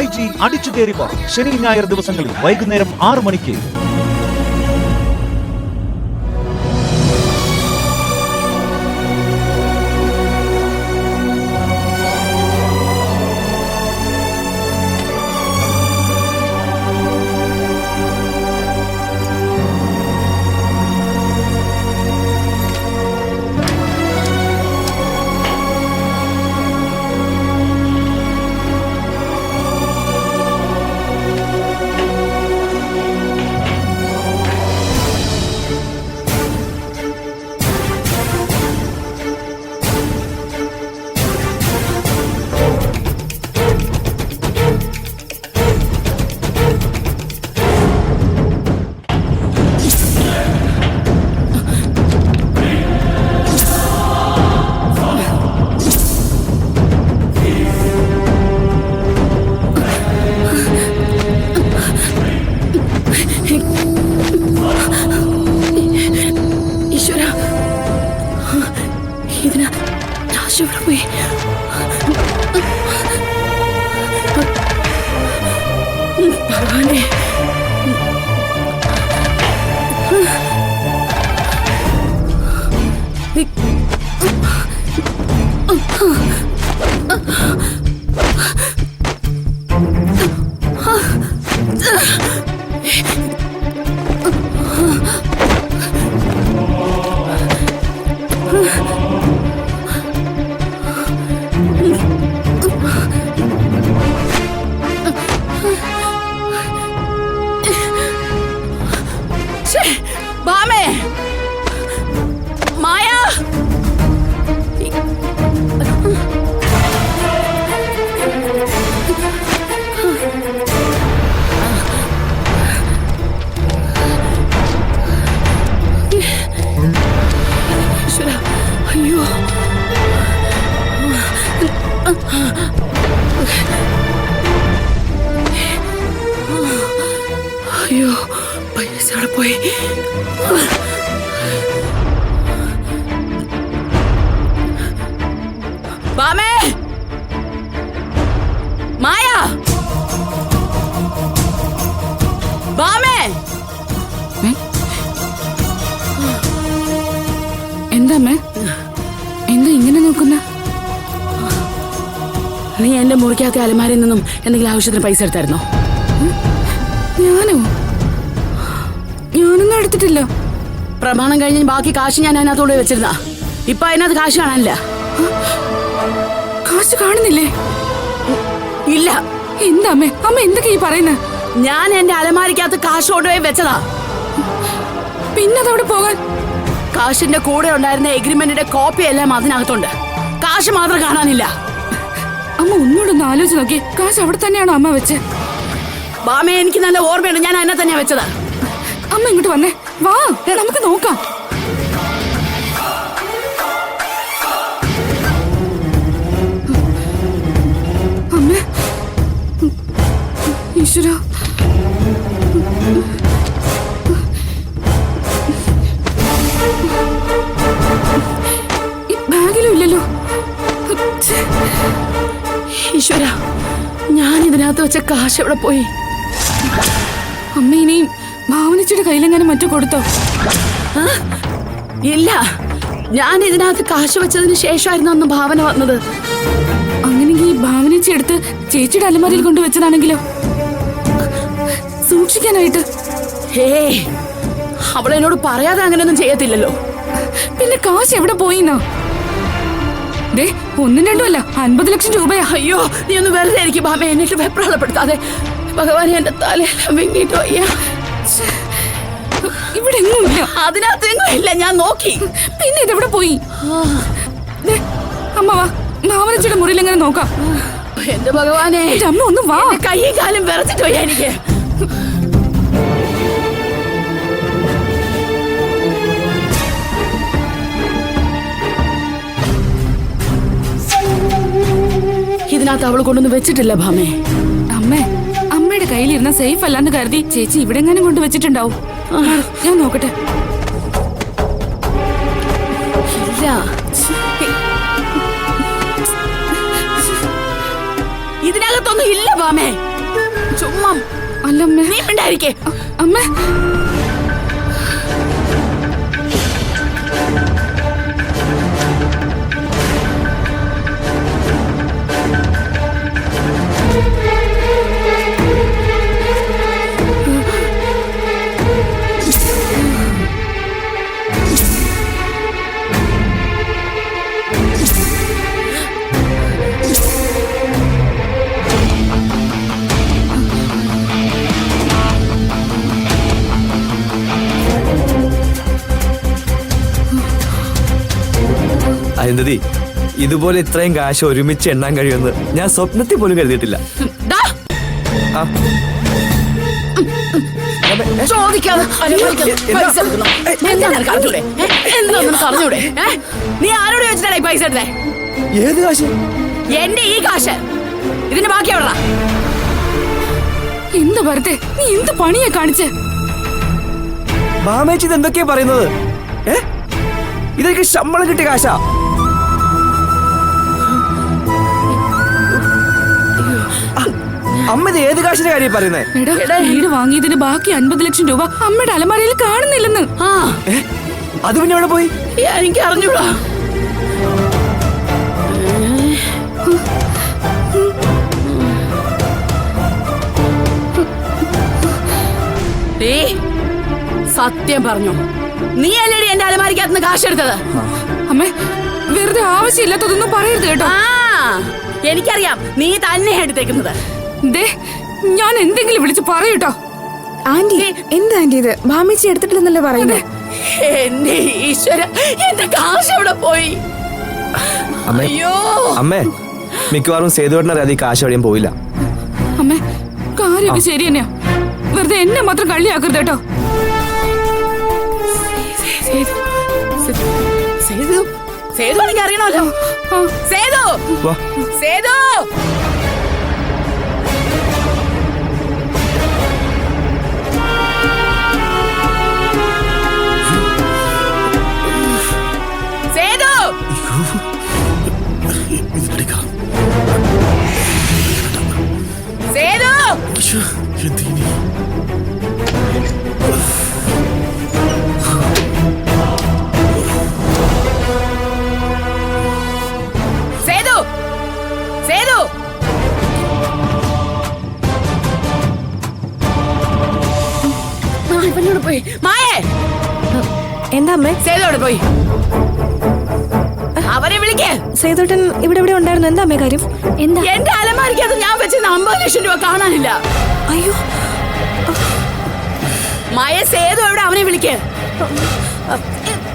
YG അടിച്ചു കയറിപ്പോ ശനി ഞായർ ദിവസങ്ങളിൽ വൈകുന്നേരം 6 മണിക്ക്. നീ എന്റെ മുറിക്കകത്തെ അലമാരയിൽ നിന്നും എന്തെങ്കിലും ആവശ്യത്തിന് പൈസ എടുത്തായിരുന്നോ? ഞാനൊന്നും എടുത്തിട്ടില്ല. പ്രമാണം കഴിഞ്ഞ് ബാക്കി കാശ് ഞാൻ അതിനകത്തോടെ വെച്ചിരുന്ന. ഇപ്പൊ അതിനകത്ത് കാശ് കാണാനില്ല. കാശ് കാണുന്നില്ലേ? ഇല്ല. എന്താ അമ്മ എന്തൊക്കെയാ ഈ പറയുന്നത്? ഞാൻ എന്റെ അലമാരിക്കകത്ത് കാശ് കൊണ്ടുപോയി വെച്ചതാ. പിന്നതവിടെ പോകാൻ? കാശിന്റെ കൂടെ ഉണ്ടായിരുന്ന എഗ്രിമെന്റിന്റെ കോപ്പി എല്ലാം അതിനകത്തുണ്ട്. കാശ് മാത്രം കാണാനില്ല. അമ്മ ഒന്നുകൂടൊന്ന് ആലോചിച്ച് നോക്കി. കാശ് അവിടെ തന്നെയാണോ അമ്മ വെച്ച്? ബാമേ, എനിക്ക് നല്ല ഓർമ്മയുണ്ട്. ഞാൻ അതിനെ തന്നെയാ വെച്ചതാ. അമ്മ ഇങ്ങോട്ട് വന്നേ, വാ നമുക്ക് നോക്കാം. അമ്മ, ഈശ്വരാ, ബാഗിലും ഇല്ലല്ലോ. ഈശ്വര, ഞാൻ ഇതിനകത്ത് വെച്ച കാശ് എവിടെ പോയി? അമ്മ ഇനിയും ഭാവനച്ചിയുടെ കയ്യിലെങ്ങാനും മറ്റു കൊടുത്തോ? ഇല്ല, ഞാൻ ഇതിനകത്ത് കാശ് വെച്ചതിന് ശേഷമായിരുന്നു അന്ന് ഭാവന വന്നത്. അങ്ങനെങ്കിൽ ഭാവനച്ചി എടുത്ത് ചേച്ചിയുടെ അലമാരയിൽ കൊണ്ടുവച്ചതാണെങ്കിലോ? സൂക്ഷിക്കാനായിട്ട്? അവളെന്നോട് പറയാതെ അങ്ങനെയൊന്നും ചെയ്യത്തില്ലല്ലോ. പിന്നെ കാശ് എവിടെ പോയിന്നാ? 1 2 അല്ല, 50 ലക്ഷം രൂപയാ. അയ്യോ, നീ ഒന്ന് വെറുതെ എനിക്ക് ബാമ, എന്നിട്ട് വെപ്രാളപ്പെടുത്താതെ. ഭഗവാനെ, എന്റെ തലയെല്ലാം വെങ്ങിട്ടോ. അയ്യാ, ഇവിടെ എങ്ങുമില്ല. അതിനകത്തെങ്ങും ഇല്ല, ഞാൻ നോക്കി. പിന്നെ ഇതെവിടെ പോയി? അമ്മ വാ, ഭാവനച്ചിയുടെ മുറിയിൽ എങ്ങനെ നോക്കാം. എന്റെ ഭഗവാനെ, അമ്മ ഒന്ന് വാ. കൈയും കാലും വിറച്ചിട്ട് പോയാ എനിക്ക്. ഇതിനകത്ത് അവൾ കൊണ്ടൊന്നും വെച്ചിട്ടില്ല ഭാമേ. അമ്മയുടെ കയ്യിലിരുന്ന സേഫ് അല്ലാന്ന് കരുതി ചേച്ചി ഇവിടെ എങ്ങാനും കൊണ്ട് വെച്ചിട്ടുണ്ടാവും. ഞാൻ നോക്കട്ടെ. ഇല്ല, ഇല്ല മാമേ. ചുമ്മാ അല്ല അമ്മേ. നീ ഉണ്ടായിരിക്കേ. അമ്മേ. അരുന്ധതി, ഇതുപോലെ ഇത്രയും കാശ് ഒരുമിച്ച് എണ്ണാൻ കഴിയുമെന്ന് ഞാൻ സ്വപ്നത്തിൽ പോലും കരുതിയിട്ടില്ല. ആ. ചോദിക്കാതെ പൈസ എടുക്കുന്നു. എന്താ നിനക്ക് അറിഞ്ഞൂടെ? എന്താ നിനക്ക് അറിഞ്ഞൂടെ? നീ ആരോട് ചോദിച്ചിട്ടാണ് ഈ പൈസ എടുത്തേ? ഏത് കാശ്? എന്റെ ഈ കാശ്. ഇതിന്റെ ബാക്കി എവിടാ? എന്താ വെറുതെ നീ എന്ത് പണിയാ കാണിച്ച്? മാമേച്ചി ഇത് എന്തൊക്കെയാ പറയുന്നത്? ഇതൊക്കെ ശമ്പളം കിട്ടിയ കാശാ. അമ്മ ഇത് ഏത് കാശിന്റെ കാര്യം പറയുന്നേ? എടാ, വീട് വാങ്ങിയതിന് ബാക്കി 50 ലക്ഷം രൂപ അമ്മയുടെ അലമാരയിൽ കാണുന്നില്ലെന്ന്. അത് പിന്നെ എവിടെ പോയി? എനിക്ക് അറിഞ്ഞൂടാ. സത്യം പറഞ്ഞു, നീ അല്ലേടി എന്റെ അലമാരിക്കകത്തുനിന്ന് കാശെടുത്തത്? അമ്മേ, വെറുതെ ആവശ്യമില്ലാത്തതൊന്നും പറയരുത് കേട്ടോ. എനിക്കറിയാം നീ തന്നെ എടുത്തേക്കുന്നത്. ദേ, ഞാൻ എന്തെങ്കിലും വിളിച്ച് പറയൂട്ടോ. ആന്റി, എന്താ ആന്റി ഇത്? ഭാമിച്ചി എടുത്തിട്ടില്ലെന്നല്ലേ പറയുന്നത്? എന്റെ ഈശ്വര, എന്റെ കാശ് എവിടെ പോയി? അയ്യോ അമ്മേ, മിക്കവാറും സേതുവേട്ടനറിയാതെ ഈ കാശ് എവിടെയും പോയില്ല. അമ്മേ, കാര്യമൊക്കെ ശരി തന്നെയാ. വെറുതെ എന്നെ മാത്രം കള്ളിയാക്കരുത് കേട്ടോ. സേതു എനിക്ക് അറിയണമല്ലോ. സേതു, വാ. സേതു, സേതു. സേതു, സേതു, സേതു. ഇവനോട് പോയി. മായേ, എന്താ അമ്മേ? സേതു അവിടെ പോയി. അവരെ വിളിക്കേ. സേതുട്ടൻ ഇവിടെ ഇവിടെ ഉണ്ടായിരുന്നു. എന്താ അമ്മേ കാര്യം? എന്താ? എന്റെ അലമാരിക്കകത്ത് ഞാൻ വെച്ചിരുന്ന 50 ലക്ഷം രൂപ കാണാനില്ല. അയ്യോ മായ, സേതു എവിടെ? അവനെ വിളിക്കേ.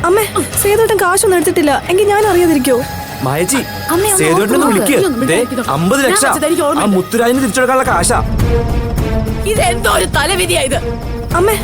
അമ്മേ, സേതുട്ടൻ കാശൊന്നും എടുത്തിട്ടില്ല. എങ്കിൽ ഞാൻ അറിയാതിരിക്കോ? മായച്ചി, അമ്മേ, ഒന്ന് സേതുവേട്ടനൊന്ന് ഓർത്ത് വിളിക്ക്. നോക്ക്. ദേ, 50 ഞാൻ ലക്ഷം വെച്ചത് എനിക്ക് ആ ഓർമ്മയില്ല. മുത്തുരാജിന് തിരിച്ചെടുക്കാനുള്ള കാശാ. ഇതെന്തോ ഒരു തലവിധിയാ ഇത്. അമ്മേ,